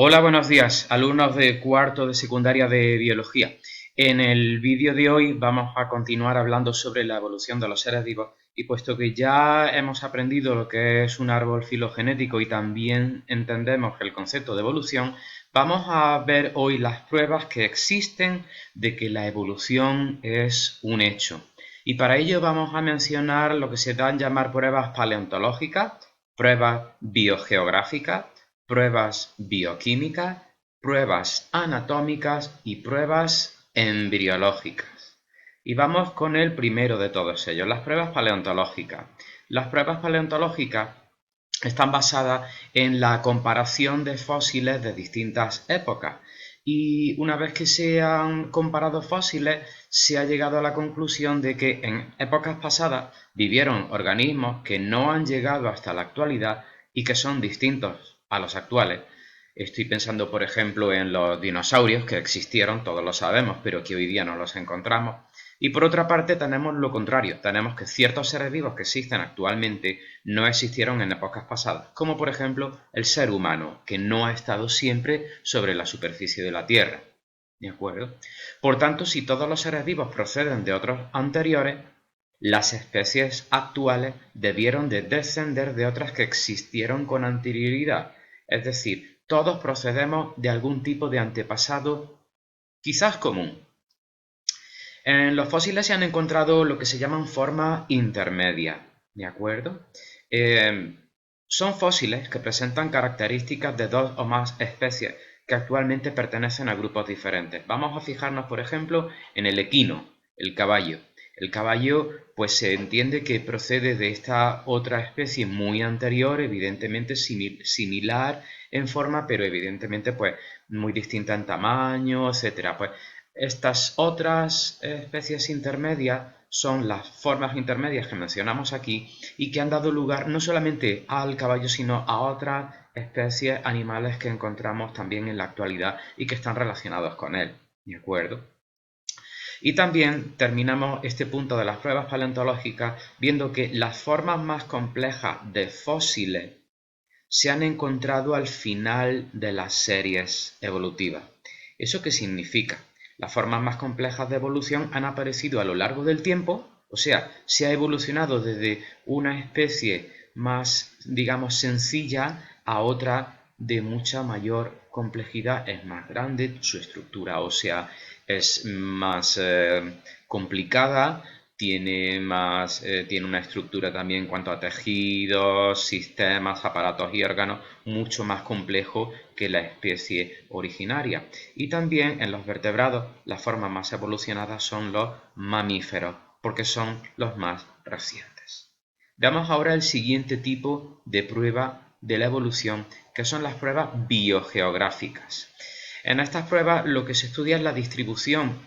Hola, buenos días, alumnos de cuarto de secundaria de biología. En el vídeo de hoy vamos a continuar hablando sobre la evolución de los seres vivos y puesto que ya hemos aprendido lo que es un árbol filogenético y también entendemos el concepto de evolución, vamos a ver hoy las pruebas que existen de que la evolución es un hecho. Y para ello vamos a mencionar lo que se dan a llamar pruebas paleontológicas, pruebas biogeográficas, pruebas bioquímicas, pruebas anatómicas y pruebas embriológicas. Y vamos con el primero de todos ellos, las pruebas paleontológicas. Las pruebas paleontológicas están basadas en la comparación de fósiles de distintas épocas. Y una vez que se han comparado fósiles, se ha llegado a la conclusión de que en épocas pasadas vivieron organismos que no han llegado hasta la actualidad y que son distintos a los actuales. Estoy pensando, por ejemplo, en los dinosaurios que existieron, todos lo sabemos, pero que hoy día no los encontramos. Y por otra parte tenemos lo contrario, tenemos que ciertos seres vivos que existen actualmente no existieron en épocas pasadas, como por ejemplo el ser humano, que no ha estado siempre sobre la superficie de la Tierra. ¿De acuerdo? Por tanto, si todos los seres vivos proceden de otros anteriores, las especies actuales debieron de descender de otras que existieron con anterioridad. Es decir, todos procedemos de algún tipo de antepasado quizás común. En los fósiles se han encontrado lo que se llaman formas intermedias, ¿de acuerdo? Eh, Son fósiles que presentan características de dos o más especies que actualmente pertenecen a grupos diferentes. Vamos a fijarnos, por ejemplo, en el equino, el caballo. El caballo, pues se entiende que procede de esta otra especie muy anterior, evidentemente similar en forma, pero evidentemente pues muy distinta en tamaño, etcétera. Pues estas otras especies intermedias son las formas intermedias que mencionamos aquí y que han dado lugar no solamente al caballo, sino a otras especies animales que encontramos también en la actualidad y que están relacionados con él. ¿De acuerdo? Y también terminamos este punto de las pruebas paleontológicas viendo que las formas más complejas de fósiles se han encontrado al final de las series evolutivas. ¿Eso qué significa? Las formas más complejas de evolución han aparecido a lo largo del tiempo, o sea, se ha evolucionado desde una especie más, digamos, sencilla a otra de mucha mayor complejidad. Es más grande, su estructura ósea es más complicada, tiene una estructura también en cuanto a tejidos, sistemas, aparatos y órganos mucho más complejo que la especie originaria. Y también en los vertebrados las formas más evolucionadas son los mamíferos, porque son los más recientes. Veamos ahora el siguiente tipo de prueba de la evolución, que son las pruebas biogeográficas. En estas pruebas lo que se estudia es la distribución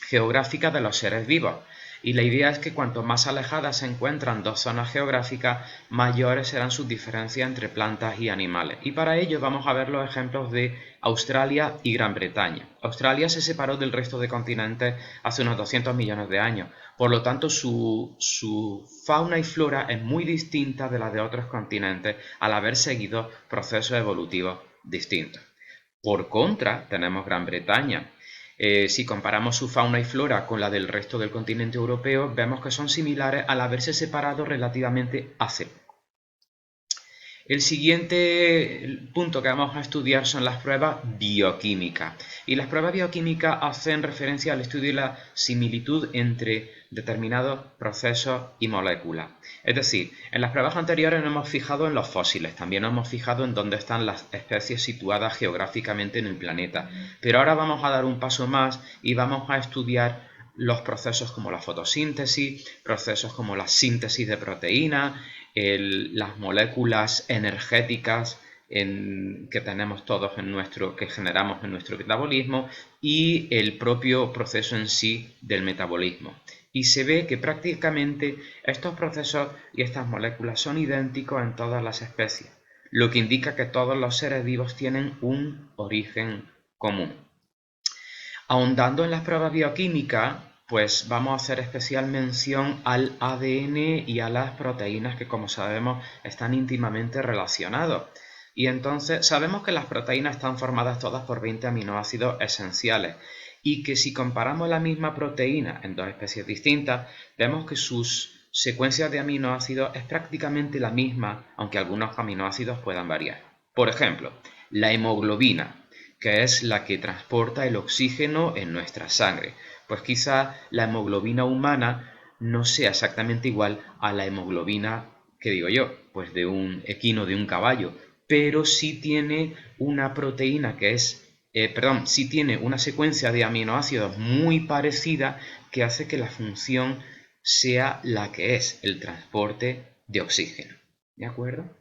geográfica de los seres vivos. Y la idea es que cuanto más alejadas se encuentran dos zonas geográficas, mayores serán sus diferencias entre plantas y animales. Y para ello vamos a ver los ejemplos de Australia y Gran Bretaña. Australia se separó del resto de continentes hace unos 200 millones de años. Por lo tanto, su fauna y flora es muy distinta de la de otros continentes al haber seguido procesos evolutivos distintos. Por contra, tenemos Gran Bretaña. Si comparamos su fauna y flora con la del resto del continente europeo, vemos que son similares al haberse separado relativamente hace poco. El siguiente punto que vamos a estudiar son las pruebas bioquímicas. Y las pruebas bioquímicas hacen referencia al estudio de la similitud entre determinados procesos y moléculas. Es decir, en las pruebas anteriores nos hemos fijado en los fósiles, también nos hemos fijado en dónde están las especies situadas geográficamente en el planeta. Pero ahora vamos a dar un paso más y vamos a estudiar los procesos como la fotosíntesis, procesos como la síntesis de proteínas, las moléculas energéticas que tenemos todos que generamos en nuestro metabolismo y el propio proceso en sí del metabolismo. Y se ve que prácticamente estos procesos y estas moléculas son idénticos en todas las especies, lo que indica que todos los seres vivos tienen un origen común. Ahondando en las pruebas bioquímicas, pues vamos a hacer especial mención al ADN y a las proteínas que, como sabemos, están íntimamente relacionados. Y entonces sabemos que las proteínas están formadas todas por 20 aminoácidos esenciales y que si comparamos la misma proteína en dos especies distintas, vemos que sus secuencias de aminoácidos es prácticamente la misma, aunque algunos aminoácidos puedan variar. Por ejemplo, la hemoglobina, que es la que transporta el oxígeno en nuestra sangre. Pues quizá la hemoglobina humana no sea exactamente igual a la hemoglobina, que digo yo, pues de un equino, de un caballo, pero sí tiene una proteína que es, sí tiene una secuencia de aminoácidos muy parecida que hace que la función sea la que es, el transporte de oxígeno. ¿De acuerdo?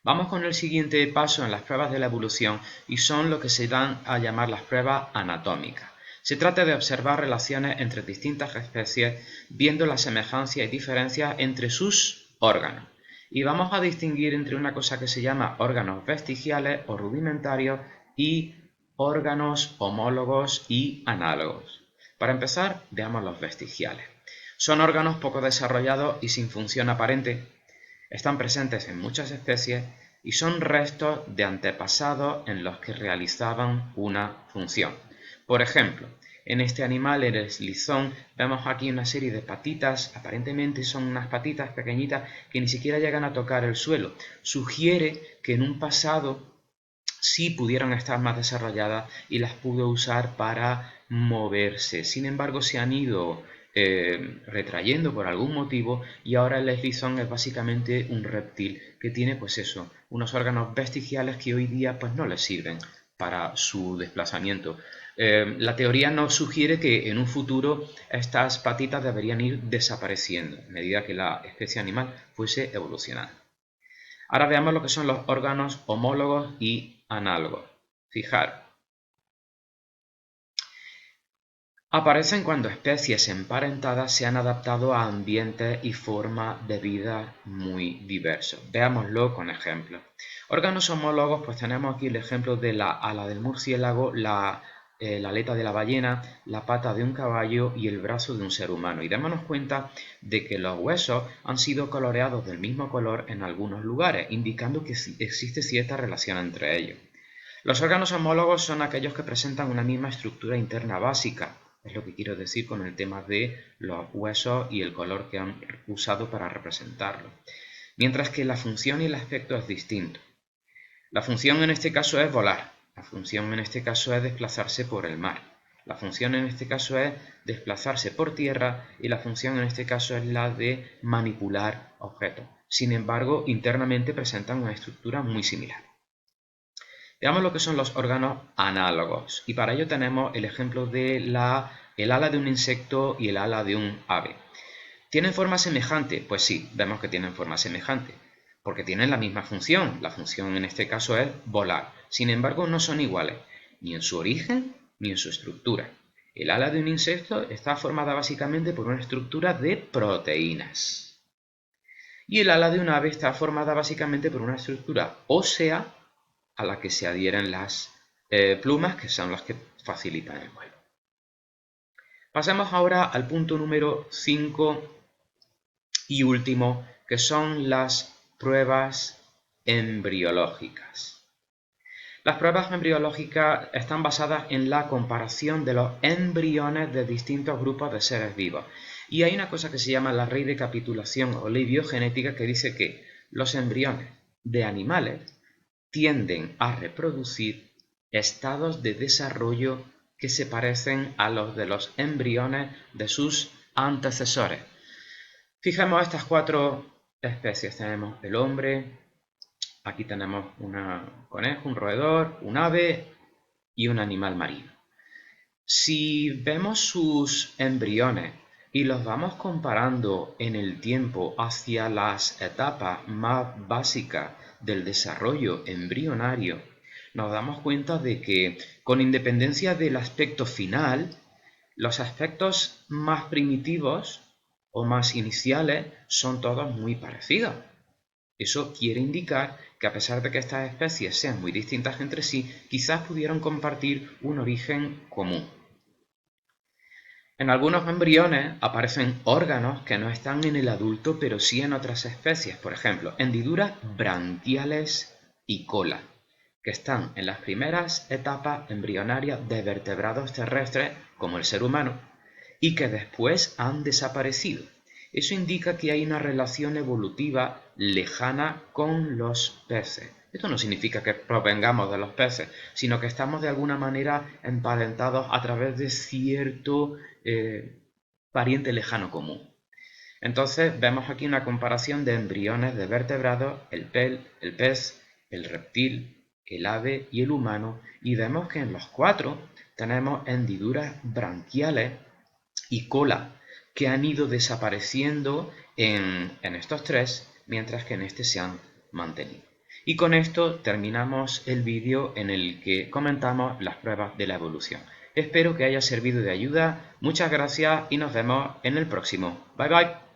Vamos con el siguiente paso en las pruebas de la evolución y son lo que se dan a llamar las pruebas anatómicas. Se trata de observar relaciones entre distintas especies viendo las semejanzas y diferencias entre sus órganos. Y vamos a distinguir entre una cosa que se llama órganos vestigiales o rudimentarios y órganos homólogos y análogos. Para empezar, veamos los vestigiales. Son órganos poco desarrollados y sin función aparente. Están presentes en muchas especies y son restos de antepasados en los que realizaban una función. Por ejemplo, en este animal, el eslizón, vemos aquí una serie de patitas, aparentemente son unas patitas pequeñitas que ni siquiera llegan a tocar el suelo. Sugiere que en un pasado sí pudieron estar más desarrolladas y las pudo usar para moverse. Sin embargo, se han ido retrayendo por algún motivo y ahora el eslizón es básicamente un reptil que tiene pues eso, unos órganos vestigiales que hoy día pues no les sirven para su desplazamiento. La teoría nos sugiere que en un futuro estas patitas deberían ir desapareciendo a medida que la especie animal fuese evolucionando. Ahora veamos lo que son los órganos homólogos y análogos. Fijaros. Aparecen cuando especies emparentadas se han adaptado a ambientes y formas de vida muy diversos. Veámoslo con ejemplos. Órganos homólogos, pues tenemos aquí el ejemplo de la ala del murciélago, la aleta de la ballena, la pata de un caballo y el brazo de un ser humano. Y démonos cuenta de que los huesos han sido coloreados del mismo color en algunos lugares, indicando que existe cierta relación entre ellos. Los órganos homólogos son aquellos que presentan una misma estructura interna básica, es lo que quiero decir con el tema de los huesos y el color que han usado para representarlo. Mientras que la función y el aspecto es distinto. La función en este caso es volar, la función en este caso es desplazarse por el mar, la función en este caso es desplazarse por tierra y la función en este caso es la de manipular objetos. Sin embargo, internamente presentan una estructura muy similar. Veamos lo que son los órganos análogos y para ello tenemos el ejemplo de el ala de un insecto y el ala de un ave. ¿Tienen forma semejante? Pues sí, vemos que tienen forma semejante, porque tienen la misma función. La función en este caso es volar. Sin embargo, no son iguales, ni en su origen ni en su estructura. El ala de un insecto está formada básicamente por una estructura de proteínas. Y el ala de un ave está formada básicamente por una estructura ósea a la que se adhieren las plumas, que son las que facilitan el vuelo. Pasemos ahora al punto número 5 y último, que son las pruebas embriológicas. Las pruebas embriológicas están basadas en la comparación de los embriones de distintos grupos de seres vivos. Y hay una cosa que se llama la recapitulación o ley biogenética que dice que los embriones de animales tienden a reproducir estados de desarrollo que se parecen a los de los embriones de sus antecesores. Fijemos estas cuatro especies. Tenemos el hombre, aquí tenemos un conejo, un roedor, un ave y un animal marino. Si vemos sus embriones y los vamos comparando en el tiempo hacia las etapas más básicas del desarrollo embrionario, nos damos cuenta de que, con independencia del aspecto final, los aspectos más primitivos o más iniciales son todos muy parecidos. Eso quiere indicar que a pesar de que estas especies sean muy distintas entre sí, quizás pudieran compartir un origen común. En algunos embriones aparecen órganos que no están en el adulto pero sí en otras especies, por ejemplo, hendiduras branquiales y cola, que están en las primeras etapas embrionarias de vertebrados terrestres como el ser humano y que después han desaparecido. Eso indica que hay una relación evolutiva lejana con los peces. Esto no significa que provengamos de los peces, sino que estamos de alguna manera emparentados a través de cierto pariente lejano común. Entonces vemos aquí una comparación de embriones de vertebrados, el pez, el reptil, el ave y el humano, y vemos que en los cuatro tenemos hendiduras branquiales y cola que han ido desapareciendo en estos tres, mientras que en este se han mantenido. Y con esto terminamos el vídeo en el que comentamos las pruebas de la evolución. Espero que haya servido de ayuda, muchas gracias y nos vemos en el próximo. Bye bye.